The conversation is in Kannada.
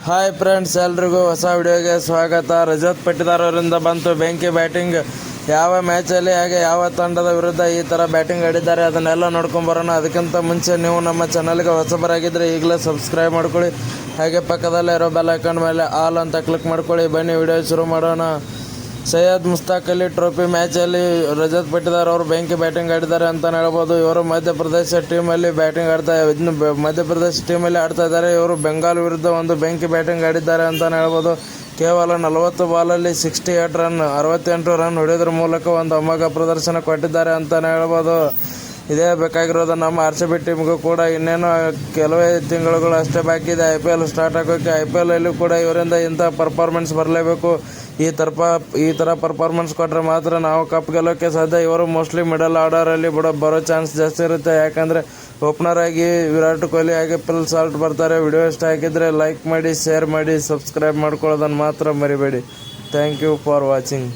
ಹಾಯ್ ಫ್ರೆಂಡ್ಸ್, ಎಲ್ರಿಗೂ ಹೊಸ ವಿಡಿಯೋಗೆ ಸ್ವಾಗತ. ರಜತ್ ಪಟ್ಟಿದಾರ್ ಅವರಿಂದ ಬಂತು ಬೆಂಕಿ ಬ್ಯಾಟಿಂಗ್. ಯಾವ ಮ್ಯಾಚಲ್ಲಿ ಹಾಗೆ ಯಾವ ತಂಡದ ವಿರುದ್ಧ ಈ ಥರ ಬ್ಯಾಟಿಂಗ್ ಆಡಿದ್ದಾರೆ ಅದನ್ನೆಲ್ಲ ನೋಡ್ಕೊಂಬರೋಣ. ಅದಕ್ಕಿಂತ ಮುಂಚೆ ನೀವು ನಮ್ಮ ಚಾನಲ್ಗೆ ಹೊಸಬರಾಗಿದ್ದರೆ ಈಗಲೇ ಸಬ್ಸ್ಕ್ರೈಬ್ ಮಾಡ್ಕೊಳ್ಳಿ. ಹಾಗೆ ಪಕ್ಕದಲ್ಲೇ ಇರೋ ಬೆಲ್ ಐಕಾನ್ ಮೇಲೆ ಆಲ್ ಅಂತ ಕ್ಲಿಕ್ ಮಾಡ್ಕೊಳ್ಳಿ. ಬನ್ನಿ ವಿಡಿಯೋ ಶುರು ಮಾಡೋಣ. ಸೈಯದ್ ಮುಸ್ತಾಕ್ ಅಲಿ ಟ್ರೋಫಿ ಮ್ಯಾಚಲ್ಲಿ ರಜತ್ ಪಟ್ಟಿದಾರ್ ಅವರು ಬೆಂಕಿ ಬ್ಯಾಟಿಂಗ್ ಆಡಿದ್ದಾರೆ ಅಂತಲೇ ಹೇಳ್ಬೋದು. ಇವರು ಮಧ್ಯಪ್ರದೇಶ ಟೀಮಲ್ಲಿ ಮಧ್ಯಪ್ರದೇಶ ಟೀಮಲ್ಲಿ ಆಡ್ತಾ ಇದ್ದಾರೆ. ಇವರು ಬೆಂಗಾಲ್ ವಿರುದ್ಧ ಒಂದು ಬೆಂಕಿ ಬ್ಯಾಟಿಂಗ್ ಆಡಿದ್ದಾರೆ ಅಂತಲೇ ಹೇಳ್ಬೋದು. ಕೇವಲ 40 ಬಾಲಲ್ಲಿ 68 ರನ್ 68 ರನ್ ಹೊಡೆಯೋದ್ರ ಮೂಲಕ ಒಂದು ಅಮೋಘ ಪ್ರದರ್ಶನ ಕೊಟ್ಟಿದ್ದಾರೆ ಅಂತಲೇ ಹೇಳ್ಬೋದು. ಇದೇ ಬೇಕಾಗಿರೋದು ನಮ್ಮ RCB ಟೀಮ್ಗೂ ಕೂಡ. ಇನ್ನೇನು ಕೆಲವೇ ತಿಂಗಳುಗಳು ಅಷ್ಟೇ ಬಾಕಿ ಇದೆ IPL ಸ್ಟಾರ್ಟ್ ಆಗೋಕ್ಕೆ. IPL ಅಲ್ಲೂ ಕೂಡ ಇವರಿಂದ ಇಂಥ ಪರ್ಫಾರ್ಮೆನ್ಸ್ ಬರಲೇಬೇಕು. ಈ ಥರ ಪರ್ಫಾರ್ಮೆನ್ಸ್ ಕೊಟ್ಟರೆ ಮಾತ್ರ ನಾವು ಕಪ್ ಗೆಲ್ಲೋಕ್ಕೆ ಸಾಧ್ಯ. ಇವರು ಮೋಸ್ಟ್ಲಿ ಮಿಡಲ್ ಆರ್ಡರಲ್ಲಿ ಬರೋ ಚಾನ್ಸ್ ಜಾಸ್ತಿ ಇರುತ್ತೆ. ಯಾಕಂದರೆ ಓಪನರ್ ಆಗಿ ವಿರಾಟ್ ಕೊಹ್ಲಿ ಹಾಗೆ ಫಿಲ್ ಸಾಲ್ಟ್ ಬರ್ತಾರೆ. ವಿಡಿಯೋ ಇಷ್ಟ ಆಗಿದ್ದರೆ ಲೈಕ್ ಮಾಡಿ, ಶೇರ್ ಮಾಡಿ, ಸಬ್ಸ್ಕ್ರೈಬ್ ಮಾಡ್ಕೊಳ್ಳೋದನ್ನು ಮಾತ್ರ ಮರಿಬೇಡಿ. Thank you for watching.